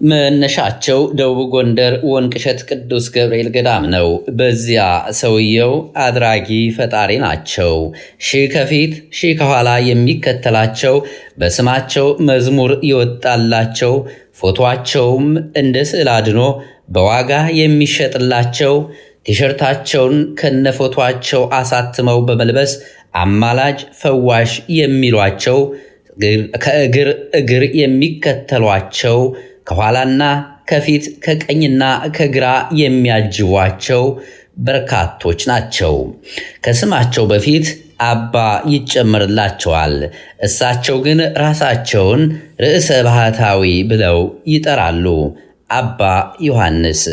መነሻቸው ደቡብ ጎንደር ወንቅሸት ቅዱስ ገብርኤል ገዳም ነው። በዚያ ሰውየው አድራጊ ፈጣሪ ናቸው። ሺህ ከፊት ሺህ ከኋላ የሚከተላቸው በስማቸው መዝሙር ይወጣላቸው፣ ፎቶአቸውም እንደ ስዕል አድኖ በዋጋ የሚሸጥላቸው፣ ቲሸርታቸውን ከነፎቶአቸው አሳትመው በመልበስ አማላጅ ፈዋሽ የሚሏቸው፣ ከእግር እግር የሚከተሏቸው፣ ከኋላና ከፊት ከቀኝና ከግራ የሚያጅቧቸው በርካቶች ናቸው። ከስማቸው በፊት አባ ይጨመርላቸዋል። እሳቸው ግን ራሳቸውን ርዕሰ ባህታዊ ብለው ይጠራሉ። አባ ዮሐንስ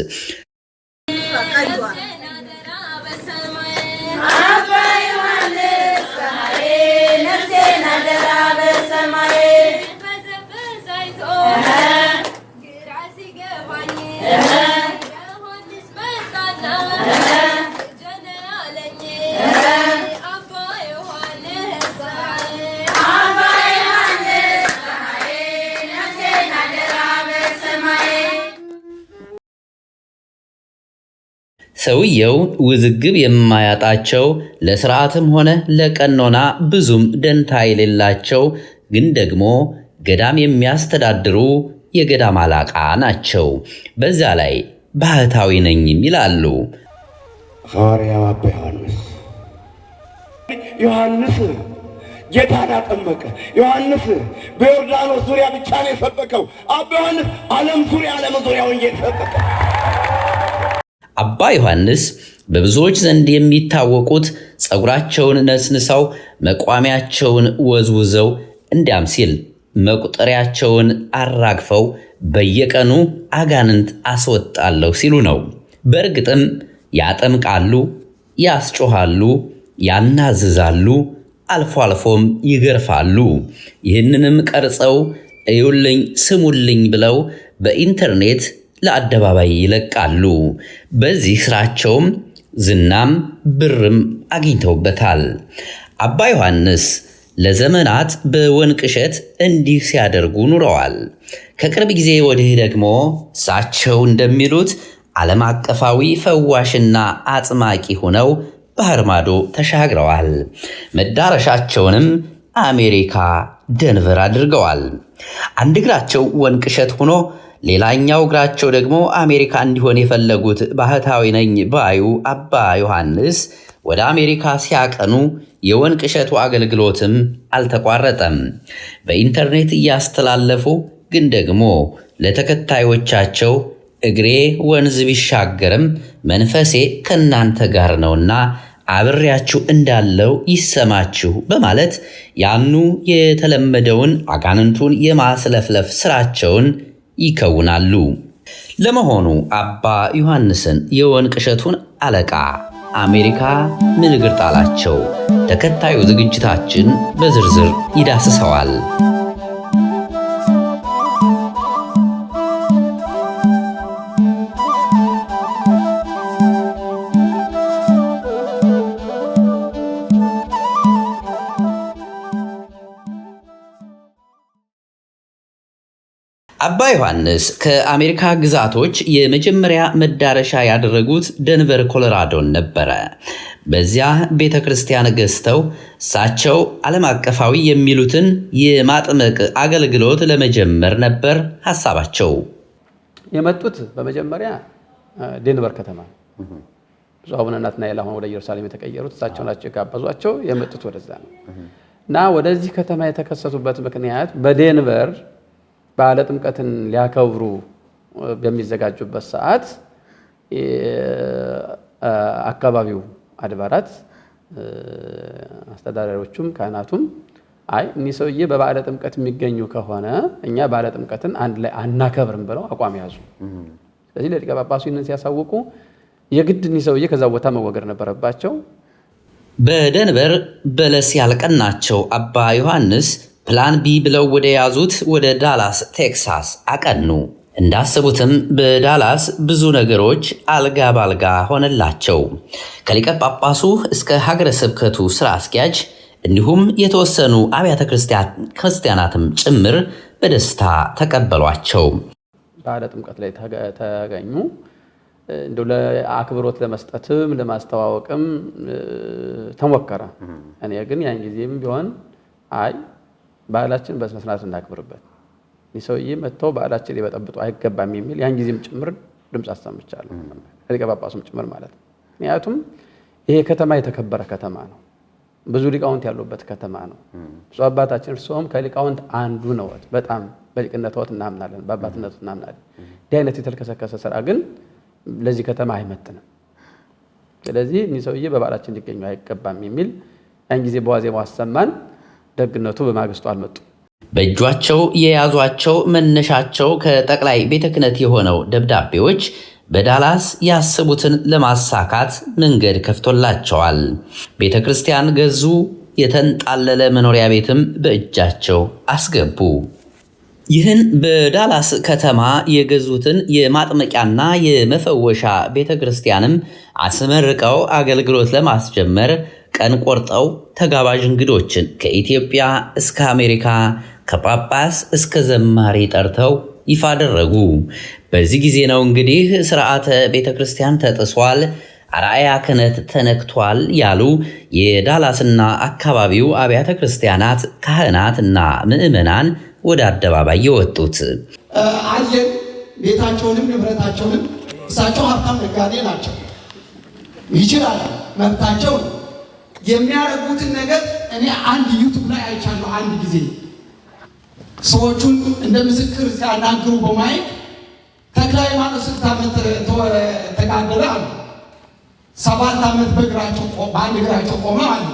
ሰውየው ውዝግብ የማያጣቸው ለሥርዓትም ሆነ ለቀኖና ብዙም ደንታ የሌላቸው ግን ደግሞ ገዳም የሚያስተዳድሩ የገዳም አለቃ ናቸው። በዛ ላይ ባህታዊ ነኝም ይላሉ። ሐዋርያው አባ ዮሐንስ ጌታን አጠመቀ። ዮሐንስ በዮርዳኖስ ዙሪያ ብቻ ነው የሰበከው። አባ ዮሐንስ ዓለም ዙሪያ ወንጌል ሰበከ። አባ ዮሐንስ በብዙዎች ዘንድ የሚታወቁት ጸጉራቸውን ነስንሰው መቋሚያቸውን ወዝውዘው እንዲያም ሲል መቁጠሪያቸውን አራግፈው በየቀኑ አጋንንት አስወጣለሁ ሲሉ ነው። በእርግጥም ያጠምቃሉ፣ ያስጮሃሉ፣ ያናዝዛሉ፣ አልፎ አልፎም ይገርፋሉ። ይህንንም ቀርጸው እዩልኝ ስሙልኝ ብለው በኢንተርኔት ለአደባባይ ይለቃሉ። በዚህ ስራቸውም ዝናም ብርም አግኝተውበታል። አባ ዮሐንስ ለዘመናት በወንቅሸት እንዲህ ሲያደርጉ ኑረዋል። ከቅርብ ጊዜ ወዲህ ደግሞ እሳቸው እንደሚሉት ዓለም አቀፋዊ ፈዋሽና አጥማቂ ሆነው ባህር ማዶ ተሻግረዋል። መዳረሻቸውንም አሜሪካ ደንቨር አድርገዋል። አንድ እግራቸው ወንቅሸት ሆኖ ሌላኛው እግራቸው ደግሞ አሜሪካ እንዲሆን የፈለጉት ባህታዊ ነኝ ባዩ አባ ዮሐንስ ወደ አሜሪካ ሲያቀኑ የወንቅሸቱ አገልግሎትም አልተቋረጠም። በኢንተርኔት እያስተላለፉ ግን ደግሞ ለተከታዮቻቸው እግሬ ወንዝ ቢሻገርም መንፈሴ ከናንተ ጋር ነውና አብሬያችሁ እንዳለው ይሰማችሁ በማለት ያኑ የተለመደውን አጋንንቱን የማስለፍለፍ ስራቸውን ይከውናሉ። ለመሆኑ አባ ዮሐንስን የወንቅሸቱን አለቃ አሜሪካ ምን እግር ጣላቸው? ተከታዩ ዝግጅታችን በዝርዝር ይዳስሰዋል። አባ ዮሐንስ ከአሜሪካ ግዛቶች የመጀመሪያ መዳረሻ ያደረጉት ደንቨር ኮሎራዶን ነበረ። በዚያ ቤተ ክርስቲያን ገዝተው እሳቸው ዓለም አቀፋዊ የሚሉትን የማጥመቅ አገልግሎት ለመጀመር ነበር ሐሳባቸው። የመጡት በመጀመሪያ ደንቨር ከተማ ብዙ አቡነ ናትናኤል አሁን ወደ ኢየሩሳሌም የተቀየሩት እሳቸው ናቸው የጋበዟቸው። የመጡት ወደዛ ነው እና ወደዚህ ከተማ የተከሰቱበት ምክንያት በደንቨር በዓለ ጥምቀትን ሊያከብሩ በሚዘጋጁበት ሰዓት አካባቢው አድባራት አስተዳዳሪዎቹም ካህናቱም አይ እኒህ ሰውዬ በበዓለ ጥምቀት የሚገኙ ከሆነ እኛ በዓለ ጥምቀትን አንድ ላይ አናከብርም ብለው አቋም ያዙ። ስለዚህ ለሊቀ ጳጳሱ ይህንን ሲያሳውቁ የግድ እኒህ ሰውዬ ከዛ ቦታ መወገድ ነበረባቸው። በደንቨር በለስ ያልቀናቸው አባ ዮሐንስ ፕላን ቢ ብለው ወደ ያዙት ወደ ዳላስ ቴክሳስ አቀኑ። እንዳሰቡትም በዳላስ ብዙ ነገሮች አልጋ ባልጋ ሆነላቸው። ከሊቀ ጳጳሱ እስከ ሀገረ ስብከቱ ስራ አስኪያጅ እንዲሁም የተወሰኑ አብያተ ክርስቲያናትም ጭምር በደስታ ተቀበሏቸው። በዓለ ጥምቀት ላይ ተገኙ። እንደው ለአክብሮት ለመስጠትም ለማስተዋወቅም ተሞከረ። እኔ ግን ያን ጊዜም ቢሆን አይ በዓላችን በስነ ስርዓት እናክብርበት፣ ይህ ሰውዬ መጥተው በዓላችን ሊበጠብጡ አይገባም የሚል ያን ጊዜም ጭምር ድምፅ አሰምቻለሁ፣ ሊቀ ጳጳሱም ጭምር ማለት ነው። ምክንያቱም ይሄ ከተማ የተከበረ ከተማ ነው፣ ብዙ ሊቃውንት ያሉበት ከተማ ነው። ብፁዕ አባታችን እርስዎም ከሊቃውንት አንዱ ነዎት። በጣም በሊቅነትዎት እናምናለን፣ በአባትነቱ እናምናለን። እንዲህ አይነት የተልከሰከሰ ስራ ግን ለዚህ ከተማ አይመጥንም። ስለዚህ እኒህ ሰውዬ በበዓላችን ሊገኙ አይገባም የሚል ያን ጊዜ በዋዜማው አሰማን። ደግነቱ በማግስቱ አልመጡም። በእጇቸው የያዟቸው መነሻቸው ከጠቅላይ ቤተ ክህነት የሆነው ደብዳቤዎች በዳላስ ያሰቡትን ለማሳካት መንገድ ከፍቶላቸዋል። ቤተ ክርስቲያን ገዙ፣ የተንጣለለ መኖሪያ ቤትም በእጃቸው አስገቡ። ይህን በዳላስ ከተማ የገዙትን የማጥመቂያና የመፈወሻ ቤተ ክርስቲያንም አስመርቀው አገልግሎት ለማስጀመር ቀን ቆርጠው ተጋባዥ እንግዶችን ከኢትዮጵያ እስከ አሜሪካ ከጳጳስ እስከ ዘማሪ ጠርተው ይፋ አደረጉ። በዚህ ጊዜ ነው እንግዲህ ስርዓተ ቤተ ክርስቲያን ተጥሷል፣ አርአያ ክህነት ተነክቷል ያሉ የዳላስና አካባቢው አብያተ ክርስቲያናት ካህናትና ምዕመናን ወደ አደባባይ የወጡት። አየን ቤታቸውንም ንብረታቸውንም። እሳቸው ሀብታም ነጋዴ ናቸው፣ ይችላል፣ መብታቸው ነው። የሚያደርጉትን ነገር እኔ አንድ ዩቱብ ላይ አይቻለሁ። አንድ ጊዜ ሰዎቹን እንደ ምስክር ሲያናግሩ በማየት ተክለ ሃይማኖት ስንት ዓመት ተጋደለ አሉ። 7 ዓመት በአንድ እግራቸው ቆመ አሉ።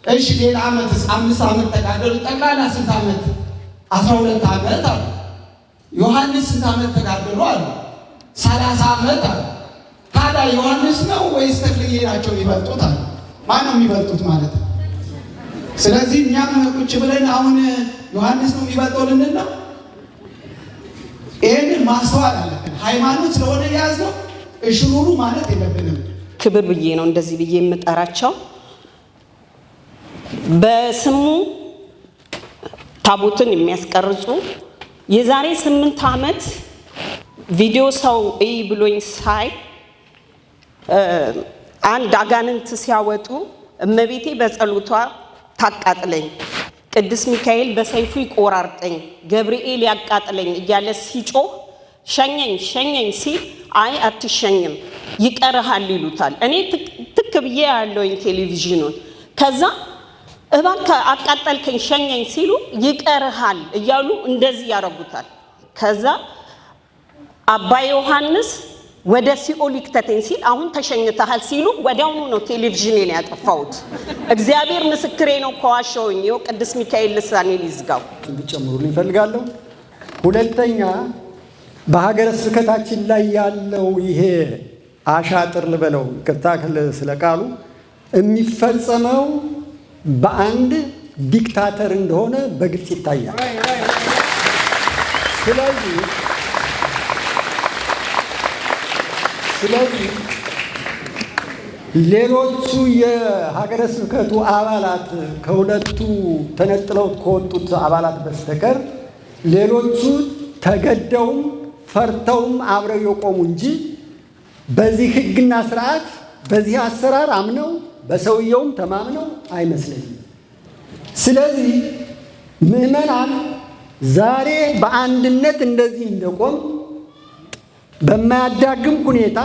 እሺ ሌላ ዓመትስ 5 ዓመት ተጋደሉ። ጠቅላላ ስንት ዓመት? 12 ዓመት አሉ። ዮሐንስ ስንት ዓመት ተጋደሉ አሉ? 30 ዓመት አሉ። ታዲያ ዮሐንስ ነው ወይስ ተክልዬ ናቸው የሚበልጡት አሉ? ማን ነው የሚበልጡት ማለት ነው? ስለዚህ እኛም ቁጭ ብለን አሁን ዮሐንስ ነው የሚበልጠው ልንል ነው? ይህንን ማስተዋል አለብን። ሃይማኖት ስለሆነ የያዝነው እሽሩሩ ማለት የለብንም። ክብር ብዬ ነው እንደዚህ ብዬ የምጠራቸው። በስሙ ታቦትን የሚያስቀርጹ የዛሬ 8 ዓመት ቪዲዮ ሰው እይ ብሎኝ ሳይ አንድ አጋንንት ሲያወጡ እመቤቴ በጸሎቷ ታቃጥለኝ፣ ቅዱስ ሚካኤል በሰይፉ ይቆራርጠኝ፣ ገብርኤል ያቃጥለኝ እያለ ሲጮህ ሸኘኝ ሸኘኝ ሲል አይ አትሸኝም ይቀርሃል ይሉታል። እኔ ትክ ብዬ ያለውኝ ቴሌቪዥኑን። ከዛ እባክህ አቃጠልከኝ ሸኘኝ ሲሉ ይቀርሃል እያሉ እንደዚህ ያረጉታል። ከዛ አባ ዮሐንስ ወደ ሲኦል ይክተተኝ ሲል አሁን ተሸኝተሃል ሲሉ ወዲያውኑ ነው ቴሌቪዥኔን ያጠፋሁት። እግዚአብሔር ምስክሬ ነው። ከዋሻውኝ ይኸው ቅዱስ ሚካኤል ልሳኔ ሊዝጋው እንድጨምሩልኝ እፈልጋለሁ። ሁለተኛ በሀገረ ስብከታችን ላይ ያለው ይሄ አሻጥር ልበለው ይቅርታ ስለ ቃሉ የሚፈጸመው በአንድ ዲክታተር እንደሆነ በግልጽ ይታያል። ስለዚህ ሌሎቹ የሀገረ ስብከቱ አባላት ከሁለቱ ተነጥለው ከወጡት አባላት በስተቀር ሌሎቹ ተገደውም ፈርተውም አብረው የቆሙ እንጂ በዚህ ሕግና ስርዓት በዚህ አሰራር አምነው በሰውየውም ተማምነው አይመስለኝም። ስለዚህ ምዕመናን ዛሬ በአንድነት እንደዚህ እንደቆም በማያዳግም ሁኔታ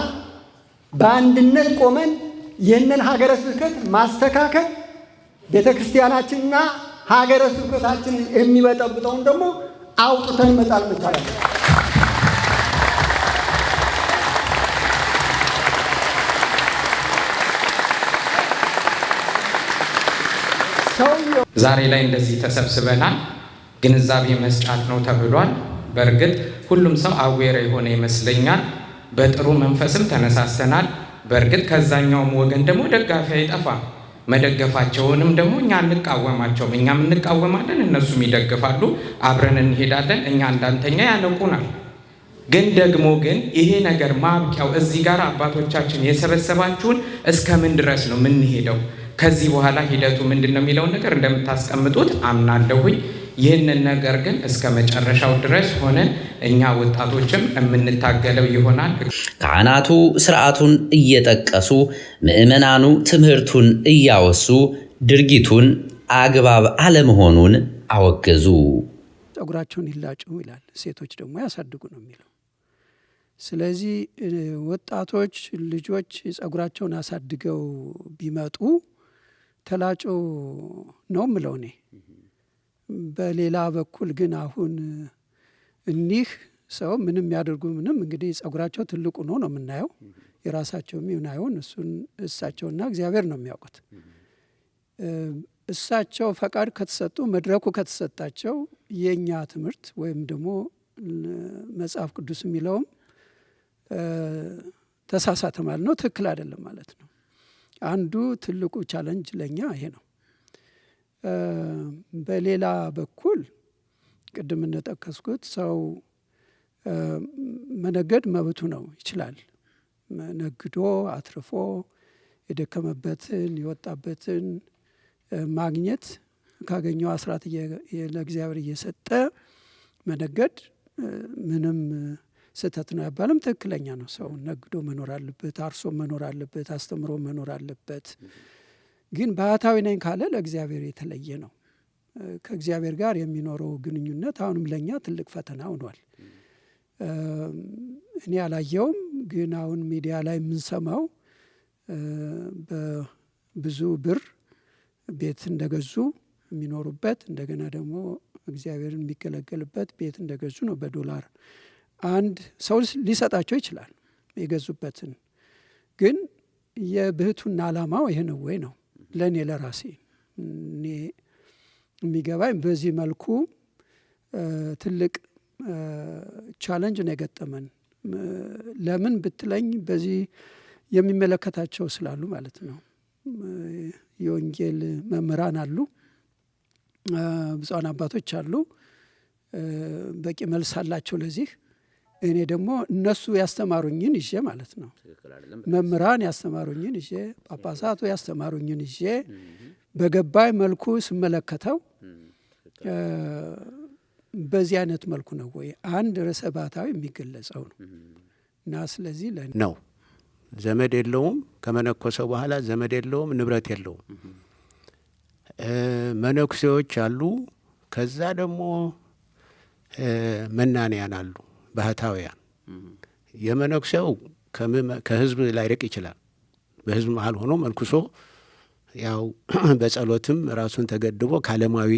በአንድነት ቆመን ይህንን ሀገረ ስብከት ማስተካከል ቤተ ክርስቲያናችንና ሀገረ ስብከታችንን የሚበጠብጠውን ደግሞ አውጥተን መጣል መቻል። ዛሬ ላይ እንደዚህ ተሰብስበናል። ግንዛቤ መስጫት ነው ተብሏል። በእርግጥ ሁሉም ሰው አዌር የሆነ ይመስለኛል። በጥሩ መንፈስም ተነሳስተናል። በእርግጥ ከዛኛውም ወገን ደግሞ ደጋፊ አይጠፋም። መደገፋቸውንም ደግሞ እኛ እንቃወማቸውም። እኛም እንቃወማለን፣ እነሱም ይደግፋሉ። አብረን እንሄዳለን። እኛ እንዳንተኛ ያነቁናል። ግን ይሄ ነገር ማብቂያው እዚህ ጋር አባቶቻችን የሰበሰባችሁን እስከምን ድረስ ነው የምንሄደው? ከዚህ በኋላ ሂደቱ ምንድን ነው የሚለውን ነገር እንደምታስቀምጡት አምናለሁኝ። ይህንን ነገር ግን እስከ መጨረሻው ድረስ ሆነን እኛ ወጣቶችም የምንታገለው ይሆናል። ካህናቱ ስርዓቱን እየጠቀሱ ምዕመናኑ ትምህርቱን እያወሱ ድርጊቱን አግባብ አለመሆኑን አወገዙ። ጸጉራቸውን ይላጩ ይላል፣ ሴቶች ደግሞ ያሳድጉ ነው የሚለው። ስለዚህ ወጣቶች ልጆች ጸጉራቸውን አሳድገው ቢመጡ ተላጮ ነው ምለው እኔ። በሌላ በኩል ግን አሁን እኒህ ሰው ምንም ያደርጉ ምንም እንግዲህ ጸጉራቸው ትልቁ ነው የምናየው። የራሳቸው የሚሆን አይሆን እሱን እሳቸውና እግዚአብሔር ነው የሚያውቁት። እሳቸው ፈቃድ ከተሰጡ መድረኩ ከተሰጣቸው የኛ ትምህርት ወይም ደግሞ መጽሐፍ ቅዱስ የሚለውም ተሳሳተ ማለት ነው፣ ትክክል አይደለም ማለት ነው። አንዱ ትልቁ ቻለንጅ ለኛ ይሄ ነው። በሌላ በኩል ቅድም እንደጠቀስኩት ሰው መነገድ መብቱ ነው፣ ይችላል። ነግዶ አትርፎ የደከመበትን የወጣበትን ማግኘት ካገኘው አስራት ለእግዚአብሔር እየሰጠ መነገድ ምንም ስህተት ነው አይባልም፣ ትክክለኛ ነው። ሰው ነግዶ መኖር አለበት፣ አርሶ መኖር አለበት፣ አስተምሮ መኖር አለበት። ግን ባህታዊ ነኝ ካለ ለእግዚአብሔር የተለየ ነው። ከእግዚአብሔር ጋር የሚኖረው ግንኙነት አሁንም ለእኛ ትልቅ ፈተና ሆኗል። እኔ አላየውም፣ ግን አሁን ሚዲያ ላይ የምንሰማው በብዙ ብር ቤት እንደገዙ የሚኖሩበት እንደገና ደግሞ እግዚአብሔርን የሚገለገልበት ቤት እንደገዙ ነው። በዶላር አንድ ሰው ሊሰጣቸው ይችላል የገዙበትን። ግን የብህቱና ዓላማው ይሄ ነው ወይ ነው? ለእኔ ለራሴ እኔ የሚገባኝ በዚህ መልኩ ትልቅ ቻለንጅ ነው የገጠመን። ለምን ብትለኝ በዚህ የሚመለከታቸው ስላሉ ማለት ነው። የወንጌል መምህራን አሉ፣ ብፁዓን አባቶች አሉ፣ በቂ መልስ አላቸው ለዚህ። እኔ ደግሞ እነሱ ያስተማሩኝን ይዤ ማለት ነው፣ መምህራን ያስተማሩኝን ይዤ፣ ጳጳሳቱ ያስተማሩኝን ይዤ በገባይ መልኩ ስመለከተው በዚህ አይነት መልኩ ነው ወይ አንድ ርዕሰ ባህታዊ የሚገለጸው ነው። እና ስለዚህ ነው ዘመድ የለውም፣ ከመነኮሰው በኋላ ዘመድ የለውም፣ ንብረት የለውም። መነኩሴዎች አሉ፣ ከዛ ደግሞ መናንያን አሉ፣ ባህታውያን። የመነኩሴው ከህዝብ ላይርቅ ይችላል። በህዝብ መሀል ሆኖ መንኩሶ ያው በጸሎትም ራሱን ተገድቦ ከዓለማዊ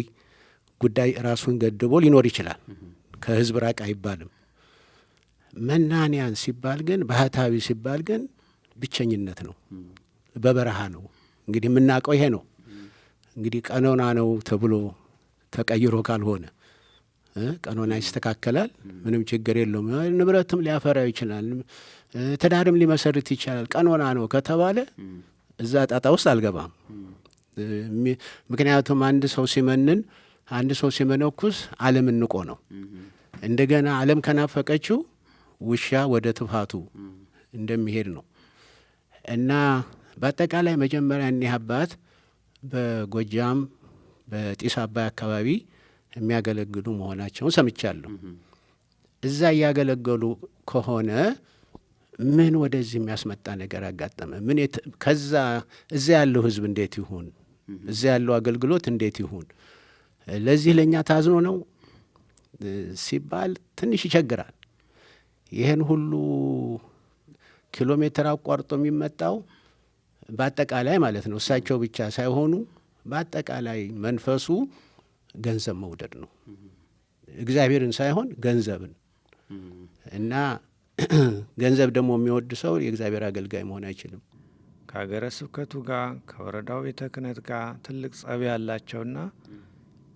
ጉዳይ ራሱን ገድቦ ሊኖር ይችላል። ከህዝብ ራቅ አይባልም። መናንያን ሲባል ግን ባህታዊ ሲባል ግን ብቸኝነት ነው፣ በበረሃ ነው። እንግዲህ የምናውቀው ይሄ ነው። እንግዲህ ቀኖና ነው ተብሎ ተቀይሮ ካልሆነ ቀኖና ይስተካከላል፣ ምንም ችግር የለውም። ንብረትም ሊያፈራ ይችላል፣ ትዳርም ሊመሰርት ይችላል። ቀኖና ነው ከተባለ እዛ ጣጣ ውስጥ አልገባም። ምክንያቱም አንድ ሰው ሲመነኩስ ዓለምን ንቆ ነው። እንደገና ዓለም ከናፈቀችው ውሻ ወደ ትፋቱ እንደሚሄድ ነው። እና በአጠቃላይ መጀመሪያ እኒህ አባት በጎጃም በጢስ አባይ አካባቢ የሚያገለግሉ መሆናቸውን ሰምቻለሁ። እዛ እያገለገሉ ከሆነ ምን ወደዚህ የሚያስመጣ ነገር አጋጠመ? ከዛ እዛ ያለው ህዝብ እንዴት ይሁን? እዛ ያለው አገልግሎት እንዴት ይሁን? ለዚህ ለእኛ ታዝኖ ነው ሲባል ትንሽ ይቸግራል። ይህን ሁሉ ኪሎ ሜትር አቋርጦ የሚመጣው በአጠቃላይ ማለት ነው፣ እሳቸው ብቻ ሳይሆኑ በአጠቃላይ መንፈሱ ገንዘብ መውደድ ነው። እግዚአብሔርን ሳይሆን ገንዘብን። እና ገንዘብ ደግሞ የሚወድ ሰው የእግዚአብሔር አገልጋይ መሆን አይችልም። ከሀገረ ስብከቱ ጋር ከወረዳው ቤተ ክህነት ጋር ትልቅ ጸብ ያላቸውና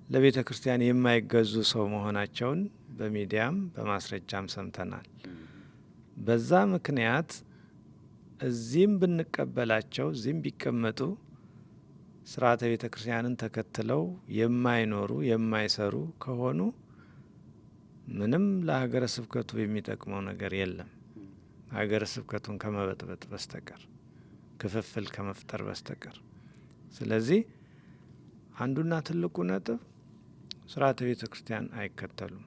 ለቤተ ክርስቲያን የማይገዙ ሰው መሆናቸውን በሚዲያም በማስረጃም ሰምተናል። በዛ ምክንያት እዚህም ብንቀበላቸው እዚህም ቢቀመጡ ስርዓተ ቤተ ክርስቲያንን ተከትለው የማይኖሩ የማይሰሩ ከሆኑ ምንም ለሀገረ ስብከቱ የሚጠቅመው ነገር የለም፣ ሀገረ ስብከቱን ከመበጥበጥ በስተቀር ክፍፍል ከመፍጠር በስተቀር። ስለዚህ አንዱና ትልቁ ነጥብ ስርዓተ ቤተ ክርስቲያን አይከተሉም።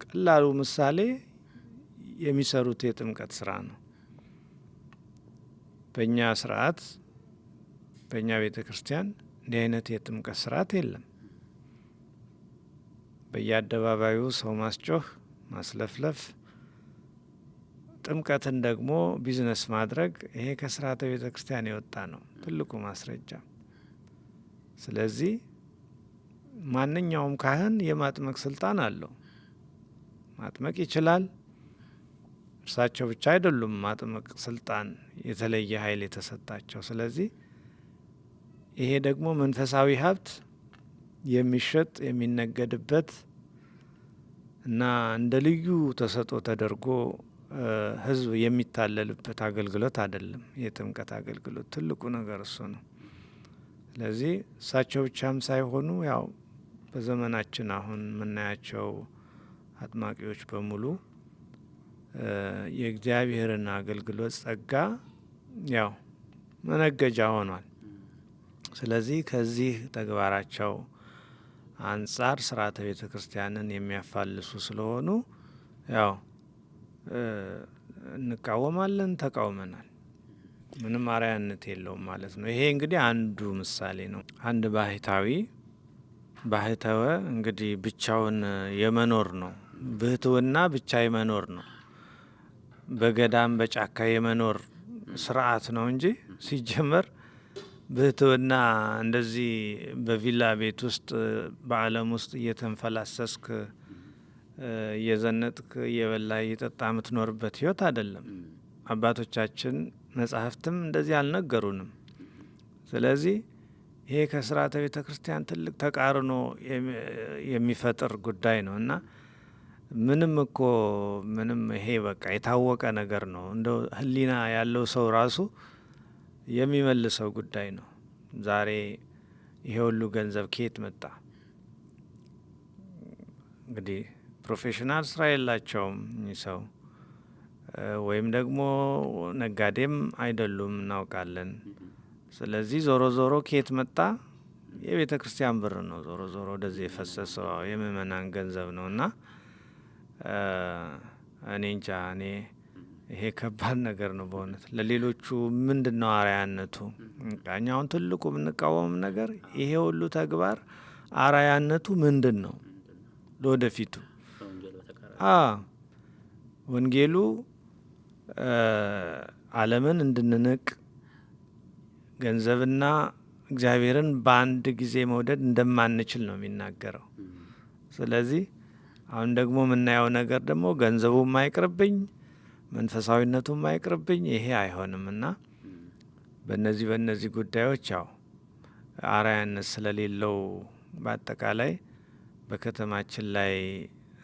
ቀላሉ ምሳሌ የሚሰሩት የጥምቀት ስራ ነው። በእኛ ስርዓት በእኛ ቤተ ክርስቲያን እንዲህ አይነት የጥምቀት ስርዓት የለም። በየአደባባዩ ሰው ማስጮህ፣ ማስለፍለፍ፣ ጥምቀትን ደግሞ ቢዝነስ ማድረግ ይሄ ከስርዓተ ቤተ ክርስቲያን የወጣ ነው ትልቁ ማስረጃ። ስለዚህ ማንኛውም ካህን የማጥመቅ ስልጣን አለው፣ ማጥመቅ ይችላል። እርሳቸው ብቻ አይደሉም ማጥመቅ ስልጣን የተለየ ኃይል የተሰጣቸው። ስለዚህ ይሄ ደግሞ መንፈሳዊ ሀብት የሚሸጥ የሚነገድበት እና እንደ ልዩ ተሰጥኦ ተደርጎ ሕዝብ የሚታለልበት አገልግሎት አይደለም። የጥምቀት አገልግሎት ትልቁ ነገር እሱ ነው። ስለዚህ እሳቸው ብቻም ሳይሆኑ ያው በዘመናችን አሁን የምናያቸው አጥማቂዎች በሙሉ የእግዚአብሔርን አገልግሎት ጸጋ ያው መነገጃ ሆኗል። ስለዚህ ከዚህ ተግባራቸው አንጻር ስርዓተ ቤተ ክርስቲያንን የሚያፋልሱ ስለሆኑ ያው እንቃወማለን፣ ተቃውመናል። ምንም አርአያነት የለውም ማለት ነው። ይሄ እንግዲህ አንዱ ምሳሌ ነው። አንድ ባህታዊ እንግዲህ ብቻውን የመኖር ነው። ብህትውና ብቻ የመኖር ነው። በገዳም በጫካ የመኖር ስርዓት ነው እንጂ ሲጀመር ብህትውና እንደዚህ በቪላ ቤት ውስጥ በዓለም ውስጥ እየተንፈላሰስክ እየዘነጥክ እየበላ እየጠጣ የምትኖርበት ህይወት አይደለም። አባቶቻችን መጻሕፍትም እንደዚህ አልነገሩንም። ስለዚህ ይሄ ከስርዓተ ቤተ ክርስቲያን ትልቅ ተቃርኖ የሚፈጥር ጉዳይ ነው እና ምንም ይሄ በቃ የታወቀ ነገር ነው። እንደው ሕሊና ያለው ሰው ራሱ የሚመልሰው ጉዳይ ነው። ዛሬ ይሄ ሁሉ ገንዘብ ከየት መጣ? እንግዲህ ፕሮፌሽናል ስራ የላቸውም እኚህ ሰው፣ ወይም ደግሞ ነጋዴም አይደሉም እናውቃለን። ስለዚህ ዞሮ ዞሮ ከየት መጣ? የቤተ ክርስቲያን ብር ነው ዞሮ ዞሮ ወደዚህ የፈሰሰው የምእመናን ገንዘብ ነው እና እኔ እንጃ ይሄ ከባድ ነገር ነው በእውነት። ለሌሎቹ ምንድን ነው አርአያነቱ? እኛውን ትልቁ የምንቃወም ነገር ይሄ ሁሉ ተግባር አርአያነቱ ምንድን ነው ለወደፊቱ? ወንጌሉ ዓለምን እንድንንቅ ገንዘብና እግዚአብሔርን በአንድ ጊዜ መውደድ እንደማንችል ነው የሚናገረው። ስለዚህ አሁን ደግሞ የምናየው ነገር ደግሞ ገንዘቡም አይቅርብኝ፣ መንፈሳዊነቱም አይቅርብኝ፣ ይሄ አይሆንም እና በእነዚህ ጉዳዮች ያው አርአያነት ስለሌለው በአጠቃላይ በከተማችን ላይ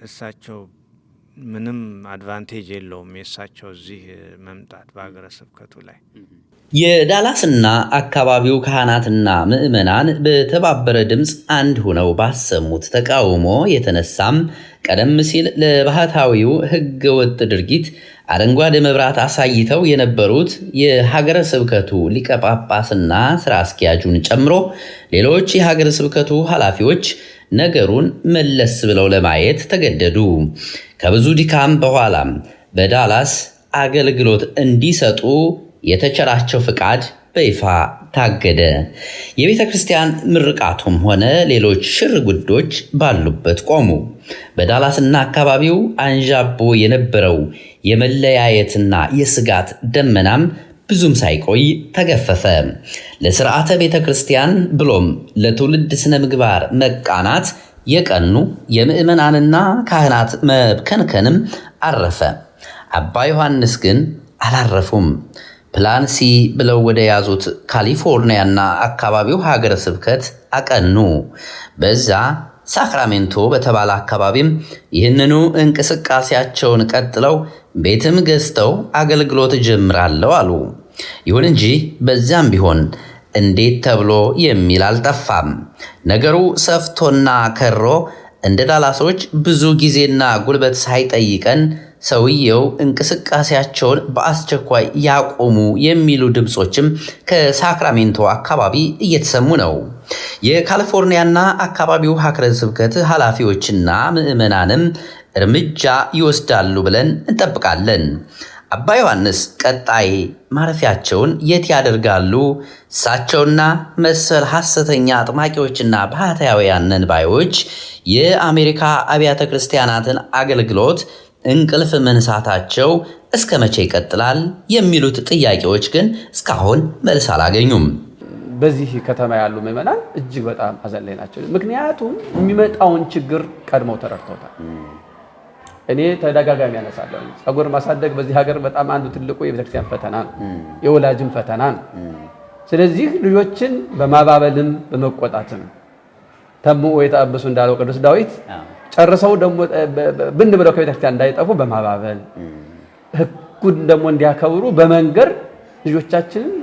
እሳቸው ምንም አድቫንቴጅ የለውም የእሳቸው እዚህ መምጣት በሀገረ ስብከቱ ላይ። የዳላስና አካባቢው ካህናትና ምዕመናን በተባበረ ድምፅ አንድ ሆነው ባሰሙት ተቃውሞ የተነሳም ቀደም ሲል ለባህታዊው ሕገወጥ ድርጊት አረንጓዴ መብራት አሳይተው የነበሩት የሀገረ ስብከቱ ሊቀ ጳጳስና ስራ አስኪያጁን ጨምሮ ሌሎች የሀገረ ስብከቱ ኃላፊዎች ነገሩን መለስ ብለው ለማየት ተገደዱ። ከብዙ ድካም በኋላም በዳላስ አገልግሎት እንዲሰጡ የተቸራቸው ፍቃድ በይፋ ታገደ። የቤተ ክርስቲያን ምርቃቱም ሆነ ሌሎች ሽር ጉዶች ባሉበት ቆሙ። በዳላስና አካባቢው አንዣቦ የነበረው የመለያየትና የስጋት ደመናም ብዙም ሳይቆይ ተገፈፈ። ለስርዓተ ቤተ ክርስቲያን ብሎም ለትውልድ ስነ ምግባር መቃናት የቀኑ የምዕመናንና ካህናት መብከንከንም አረፈ። አባ ዮሐንስ ግን አላረፉም። ፕላን ሲ ብለው ወደ ያዙት ካሊፎርኒያና አካባቢው ሀገረ ስብከት አቀኑ። በዛ ሳክራሜንቶ በተባለ አካባቢም ይህንኑ እንቅስቃሴያቸውን ቀጥለው ቤትም ገዝተው አገልግሎት ጀምራለሁ አሉ። ይሁን እንጂ በዛም ቢሆን እንዴት ተብሎ የሚል አልጠፋም። ነገሩ ሰፍቶና ከሮ እንደ ዳላሶች ብዙ ጊዜና ጉልበት ሳይጠይቀን ሰውየው እንቅስቃሴያቸውን በአስቸኳይ ያቆሙ የሚሉ ድምጾችም ከሳክራሜንቶ አካባቢ እየተሰሙ ነው። የካሊፎርኒያና አካባቢው ሀገረ ስብከት ኃላፊዎችና ምዕመናንም እርምጃ ይወስዳሉ ብለን እንጠብቃለን። አባ ዮሐንስ ቀጣይ ማረፊያቸውን የት ያደርጋሉ? እሳቸውና መሰል ሐሰተኛ አጥማቂዎችና ባህታውያን ነን ባዮች የአሜሪካ አብያተ ክርስቲያናትን አገልግሎት እንቅልፍ መንሳታቸው እስከ መቼ ይቀጥላል? የሚሉት ጥያቄዎች ግን እስካሁን መልስ አላገኙም። በዚህ ከተማ ያሉ ምዕመናን እጅግ በጣም ሐዘን ላይ ናቸው። ምክንያቱም የሚመጣውን ችግር ቀድመው ተረድተውታል። እኔ ተደጋጋሚ ያነሳለሁ፣ ጸጉር ማሳደግ በዚህ ሀገር በጣም አንዱ ትልቁ የቤተክርስቲያን ፈተና ነው፣ የወላጅም ፈተና ነው። ስለዚህ ልጆችን በማባበልም በመቆጣትም ተምኡ ወይተአብሱ እንዳለው ቅዱስ ዳዊት ጨርሰው ደግሞ ብን ብለው ከቤተክርስቲያን እንዳይጠፉ በማባበል ሕጉን ደግሞ እንዲያከብሩ በመንገር ልጆቻችንን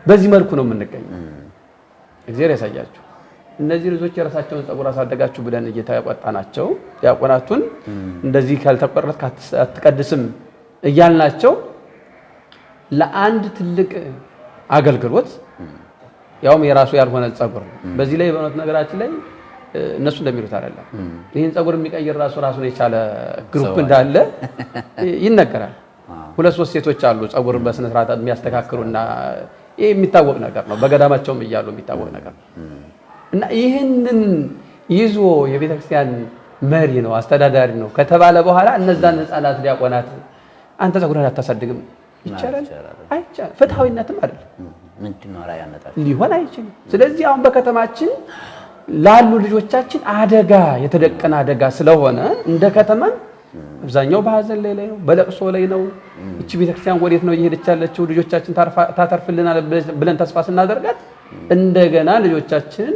በዚህ መልኩ ነው የምንገኘው። እግዚአብሔር ያሳያችሁ። እነዚህ ልጆች የራሳቸውን ጸጉር አሳደጋችሁ ብለን እየተቆጣናቸው ዲያቆናቱን እንደዚህ ካልተቆረጥክ አትቀድስም እያልናቸው ለአንድ ትልቅ አገልግሎት ያውም የራሱ ያልሆነ ጸጉር በዚህ ላይ በእውነት ነገራችን ላይ እነሱ እንደሚሉት አይደለም። ይህን ጸጉር የሚቀይር ራሱን የቻለ ግሩፕ እንዳለ ይነገራል። 2-3 ሴቶች አሉ ጸጉር በስነ ስርዓት የሚያስተካክሉና ይሄ የሚታወቅ ነገር ነው። በገዳማቸውም እያሉ የሚታወቅ ነገር ነው። እና ይህንን ይዞ የቤተክርስቲያን መሪ ነው አስተዳዳሪ ነው ከተባለ በኋላ እነዛን ህፃናት ዲያቆናት አንተ ጸጉርህን አታሳድግም ይቻላል? አይቻልም። ፍትሐዊነትም አይደለም፣ ምንድነው ራያነታቸው ሊሆን አይችልም። ስለዚህ አሁን በከተማችን ላሉ ልጆቻችን አደጋ የተደቀነ አደጋ ስለሆነ እንደ ከተማ አብዛኛው በሐዘን ላይ ነው፣ በለቅሶ ላይ ነው። እቺ ቤተክርስቲያን ወዴት ነው እየሄደች ያለችው? ልጆቻችን ታተርፍልናል ብለን ተስፋ ስናደርጋት እንደገና ልጆቻችን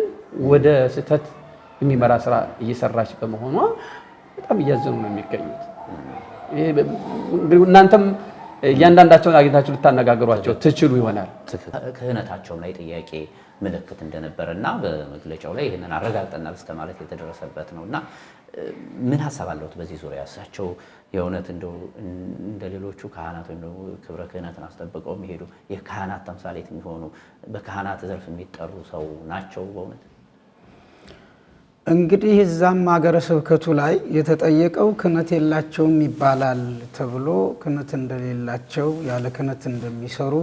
ወደ ስህተት የሚመራ ስራ እየሰራች በመሆኗ በጣም እያዘኑ ነው የሚገኙት። እናንተም እያንዳንዳቸውን አግኝታችሁ ልታነጋግሯቸው ትችሉ ይሆናል። ክህነታቸው ላይ ጥያቄ ምልክት እንደነበረና በመግለጫው ላይ ይህንን አረጋግጠናል እስከ ማለት የተደረሰበት ነውና ምን ሐሳብ አለዎት በዚህ ዙሪያ? እሳቸው የእውነት እንደው እንደ ሌሎቹ ካህናት ወይም ደግሞ ክብረ ክህነትን አስጠብቀው የሚሄዱ የካህናት ተምሳሌት የሚሆኑ በካህናት ዘርፍ የሚጠሩ ሰው ናቸው በእውነት? እንግዲህ እዛም ሀገረ ስብከቱ ላይ የተጠየቀው ክህነት የላቸውም ይባላል ተብሎ ክህነት እንደሌላቸው ያለ ክህነት እንደሚሰሩ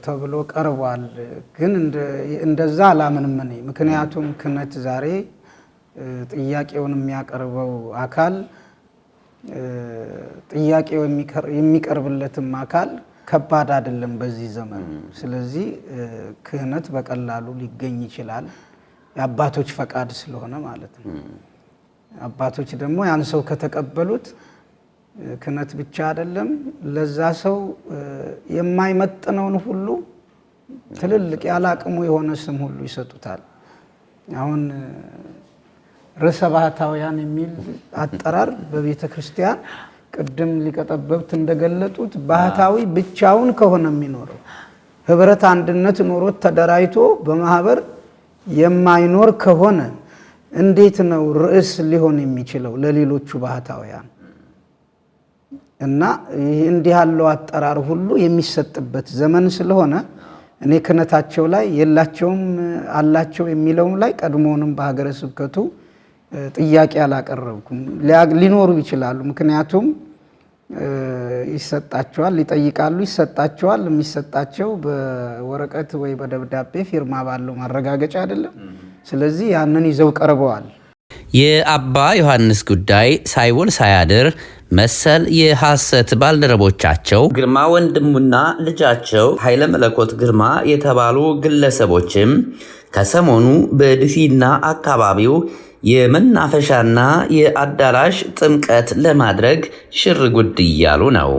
ተብሎ ቀርቧል። ግን እንደዛ አላምንም እኔ። ምክንያቱም ክህነት ዛሬ ጥያቄውን የሚያቀርበው አካል ጥያቄው የሚቀርብለትም አካል ከባድ አይደለም በዚህ ዘመን። ስለዚህ ክህነት በቀላሉ ሊገኝ ይችላል፣ የአባቶች ፈቃድ ስለሆነ ማለት ነው። አባቶች ደግሞ ያን ሰው ከተቀበሉት ክህነት ብቻ አይደለም ለዛ ሰው የማይመጥነውን ሁሉ ትልልቅ ያላቅሙ የሆነ ስም ሁሉ ይሰጡታል። አሁን ርዕሰ ባህታውያን የሚል አጠራር በቤተ ክርስቲያን ቅድም ሊቀጠበብት እንደገለጡት ባህታዊ ብቻውን ከሆነ የሚኖረው ህብረት አንድነት ኖሮት ተደራጅቶ በማህበር የማይኖር ከሆነ እንዴት ነው ርዕስ ሊሆን የሚችለው ለሌሎቹ ባህታውያን? እና እንዲህ ያለው አጠራር ሁሉ የሚሰጥበት ዘመን ስለሆነ እኔ ክህነታቸው ላይ የላቸውም አላቸው የሚለውም ላይ ቀድሞውንም በሀገረ ስብከቱ ጥያቄ አላቀረብኩም። ሊኖሩ ይችላሉ። ምክንያቱም ይሰጣቸዋል፣ ይጠይቃሉ፣ ይሰጣቸዋል። የሚሰጣቸው በወረቀት ወይ በደብዳቤ ፊርማ ባለው ማረጋገጫ አይደለም። ስለዚህ ያንን ይዘው ቀርበዋል። የአባ ዮሐንስ ጉዳይ ሳይውል ሳያድር መሰል የሐሰት ባልደረቦቻቸው ግርማ ወንድሙና ልጃቸው ኃይለ መለኮት ግርማ የተባሉ ግለሰቦችም ከሰሞኑ በድፊና አካባቢው የመናፈሻና የአዳራሽ ጥምቀት ለማድረግ ሽር ጉድ እያሉ ነው።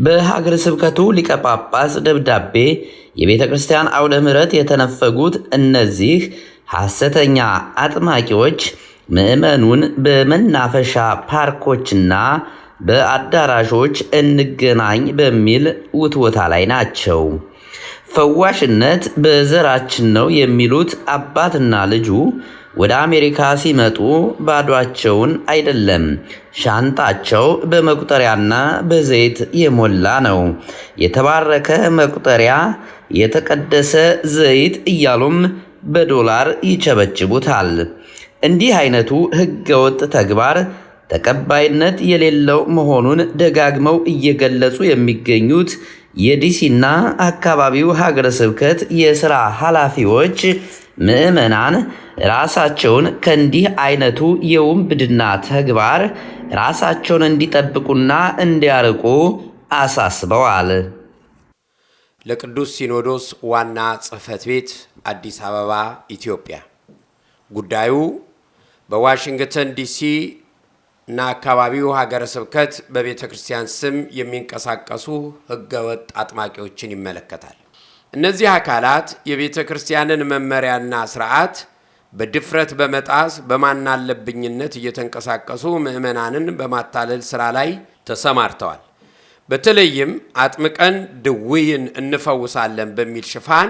በሀገረ ስብከቱ ሊቀ ጳጳስ ደብዳቤ የቤተ ክርስቲያን አውደ ምሕረት የተነፈጉት እነዚህ ሐሰተኛ አጥማቂዎች ምዕመኑን በመናፈሻ ፓርኮችና በአዳራሾች እንገናኝ በሚል ውትወታ ላይ ናቸው። ፈዋሽነት በዘራችን ነው የሚሉት አባትና ልጁ ወደ አሜሪካ ሲመጡ ባዷቸውን አይደለም፣ ሻንጣቸው በመቁጠሪያና በዘይት የሞላ ነው። የተባረከ መቁጠሪያ፣ የተቀደሰ ዘይት እያሉም በዶላር ይቸበችቡታል። እንዲህ አይነቱ ህገወጥ ተግባር ተቀባይነት የሌለው መሆኑን ደጋግመው እየገለጹ የሚገኙት የዲሲና አካባቢው ሀገረ ስብከት የሥራ ኃላፊዎች ምዕመናን ራሳቸውን ከእንዲህ አይነቱ የውንብድና ተግባር ራሳቸውን እንዲጠብቁና እንዲያርቁ አሳስበዋል። ለቅዱስ ሲኖዶስ ዋና ጽሕፈት ቤት አዲስ አበባ ኢትዮጵያ ጉዳዩ በዋሽንግተን ዲሲ እና አካባቢው ሀገረ ስብከት በቤተ ክርስቲያን ስም የሚንቀሳቀሱ ህገወጥ አጥማቂዎችን ይመለከታል። እነዚህ አካላት የቤተ ክርስቲያንን መመሪያና ስርዓት በድፍረት በመጣስ በማናለብኝነት እየተንቀሳቀሱ ምዕመናንን በማታለል ስራ ላይ ተሰማርተዋል። በተለይም አጥምቀን ድውይን እንፈውሳለን በሚል ሽፋን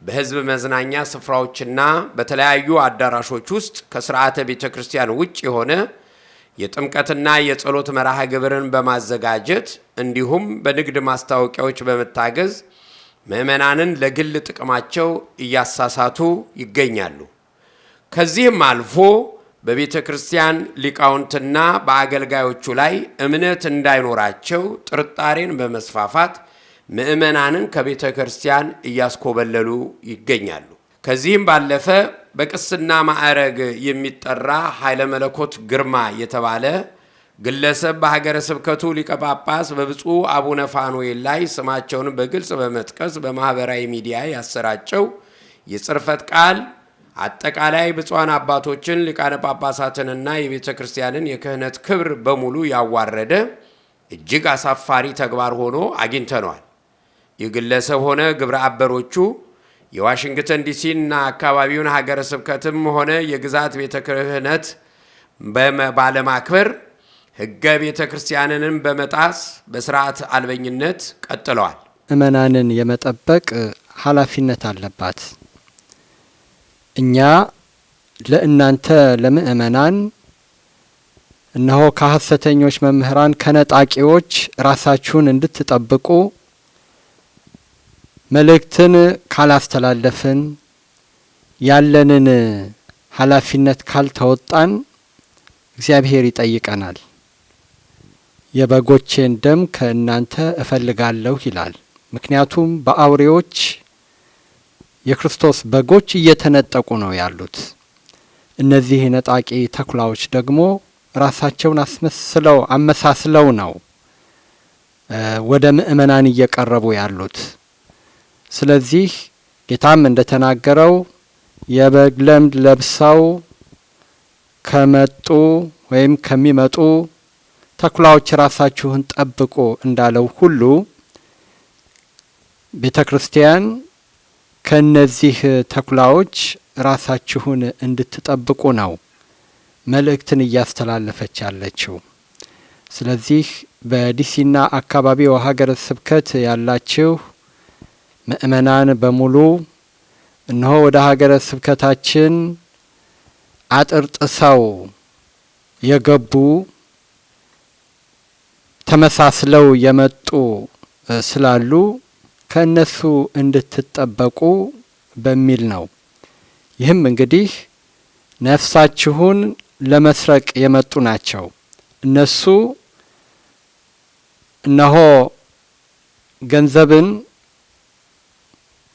በህዝብ መዝናኛ ስፍራዎችና በተለያዩ አዳራሾች ውስጥ ከስርዓተ ቤተ ክርስቲያን ውጭ የሆነ የጥምቀትና የጸሎት መርሃ ግብርን በማዘጋጀት እንዲሁም በንግድ ማስታወቂያዎች በመታገዝ ምዕመናንን ለግል ጥቅማቸው እያሳሳቱ ይገኛሉ። ከዚህም አልፎ በቤተ ክርስቲያን ሊቃውንትና በአገልጋዮቹ ላይ እምነት እንዳይኖራቸው ጥርጣሬን በመስፋፋት ምዕመናንን ከቤተ ክርስቲያን እያስኮበለሉ ይገኛሉ። ከዚህም ባለፈ በቅስና ማዕረግ የሚጠራ ኃይለ መለኮት ግርማ የተባለ ግለሰብ በሀገረ ስብከቱ ሊቀ ጳጳስ በብፁዕ አቡነ ፋኑኤል ላይ ስማቸውን በግልጽ በመጥቀስ በማህበራዊ ሚዲያ ያሰራጨው የጽርፈት ቃል አጠቃላይ ብፁዓን አባቶችን ሊቃነ ጳጳሳትንና የቤተ ክርስቲያንን የክህነት ክብር በሙሉ ያዋረደ እጅግ አሳፋሪ ተግባር ሆኖ አግኝተነዋል። ይህ ግለሰብ ሆነ ግብረ አበሮቹ የዋሽንግተን ዲሲና አካባቢውን ሀገረ ስብከትም ሆነ የግዛት ቤተ ክህነት ባለማክበር ሕገ ቤተ ክርስቲያንንም በመጣስ በስርዓት አልበኝነት ቀጥለዋል። ምዕመናንን የመጠበቅ ኃላፊነት አለባት። እኛ ለእናንተ ለምዕመናን እነሆ ከሐሰተኞች መምህራን ከነጣቂዎች ራሳችሁን እንድትጠብቁ መልእክትን ካላስተላለፍን ያለንን ኃላፊነት ካልተወጣን እግዚአብሔር ይጠይቀናል። የበጎቼን ደም ከእናንተ እፈልጋለሁ ይላል። ምክንያቱም በአውሬዎች የክርስቶስ በጎች እየተነጠቁ ነው ያሉት። እነዚህ ነጣቂ ተኩላዎች ደግሞ ራሳቸውን አመሳስለው ነው ወደ ምዕመናን እየቀረቡ ያሉት። ስለዚህ ጌታም እንደተናገረው የበግ ለምድ ለብሰው ከመጡ ወይም ከሚመጡ ተኩላዎች ራሳችሁን ጠብቁ እንዳለው ሁሉ ቤተ ክርስቲያን ከነዚህ ተኩላዎች ራሳችሁን እንድትጠብቁ ነው መልእክትን እያስተላለፈች ያለችው። ስለዚህ በዲሲና አካባቢው ሀገረ ስብከት ያላችሁ ምእመናን በሙሉ እነሆ ወደ ሀገረ ስብከታችን አጥር ጥሰው የገቡ ተመሳስለው የመጡ ስላሉ ከእነሱ እንድትጠበቁ በሚል ነው። ይህም እንግዲህ ነፍሳችሁን ለመስረቅ የመጡ ናቸው። እነሱ እነሆ ገንዘብን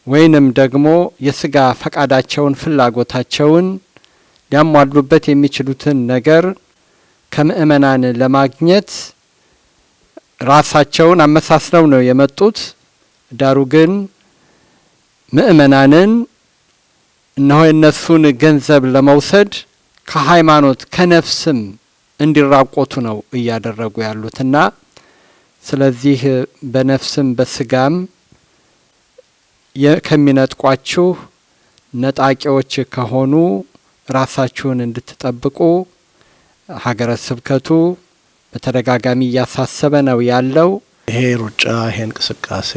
ወይንም ደግሞ የስጋ ፈቃዳቸውን ፍላጎታቸውን ሊያሟሉበት የሚችሉትን ነገር ከምእመናን ለማግኘት ራሳቸውን አመሳስለው ነው የመጡት። ዳሩ ግን ምእመናንን እነሆ የነሱን ገንዘብ ለመውሰድ ከሃይማኖት ከነፍስም እንዲራቆቱ ነው እያደረጉ ያሉትና ስለዚህ በነፍስም በስጋም ከሚነጥቋችሁ ነጣቂዎች ከሆኑ ራሳችሁን እንድትጠብቁ ሀገረ ስብከቱ በተደጋጋሚ እያሳሰበ ነው ያለው። ይሄ ሩጫ ይሄ እንቅስቃሴ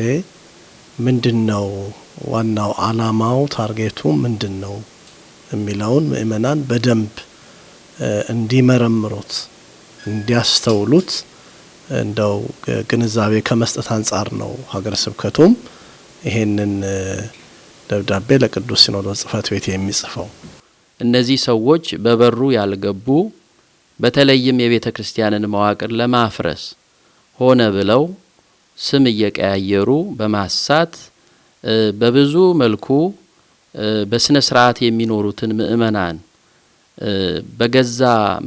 ምንድነው? ዋናው አላማው ታርጌቱ ምንድነው የሚለውን ምእመናን በደንብ እንዲመረምሩት እንዲያስተውሉት እንደው ግንዛቤ ከመስጠት አንጻር ነው ሀገረ ስብከቱም ይሄንን ደብዳቤ ለቅዱስ ሲኖዶስ ጽሕፈት ቤት የሚጽፈው? እነዚህ ሰዎች በበሩ ያልገቡ በተለይም የቤተ ክርስቲያንን መዋቅር ለማፍረስ ሆነ ብለው ስም እየቀያየሩ በማሳት በብዙ መልኩ በስነ ስርዓት የሚኖሩትን ምእመናን በገዛ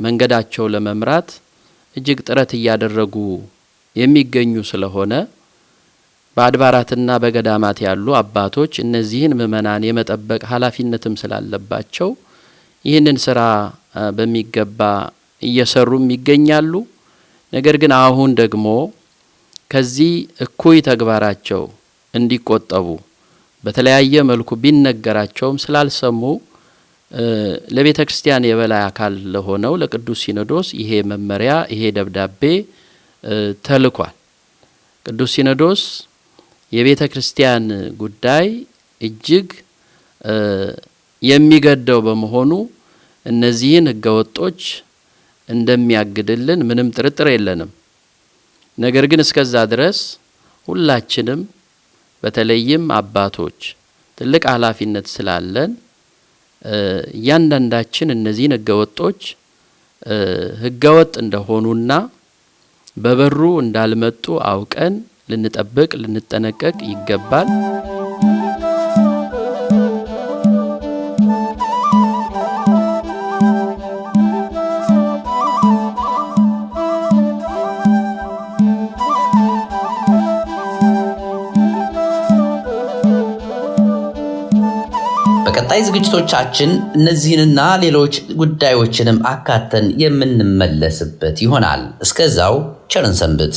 መንገዳቸው ለመምራት እጅግ ጥረት እያደረጉ የሚገኙ ስለሆነ በአድባራትና በገዳማት ያሉ አባቶች እነዚህን ምእመናን የመጠበቅ ኃላፊነትም ስላለባቸው ይህንን ስራ በሚገባ እየሰሩም ይገኛሉ። ነገር ግን አሁን ደግሞ ከዚህ እኩይ ተግባራቸው እንዲቆጠቡ በተለያየ መልኩ ቢነገራቸውም ስላልሰሙ ለቤተ ክርስቲያን የበላይ አካል ለሆነው ለቅዱስ ሲኖዶስ ይሄ መመሪያ ይሄ ደብዳቤ ተልኳል። ቅዱስ ሲኖዶስ የቤተ ክርስቲያን ጉዳይ እጅግ የሚገደው በመሆኑ እነዚህን ህገወጦች እንደሚያግድልን ምንም ጥርጥር የለንም። ነገር ግን እስከዛ ድረስ ሁላችንም በተለይም አባቶች ትልቅ ኃላፊነት ስላለን እያንዳንዳችን እነዚህን ህገወጦች ህገወጥ እንደሆኑና በበሩ እንዳልመጡ አውቀን ልንጠብቅ ልንጠነቀቅ ይገባል። በቀጣይ ዝግጅቶቻችን እነዚህንና ሌሎች ጉዳዮችንም አካተን የምንመለስበት ይሆናል። እስከዛው ቸርን ሰንብት።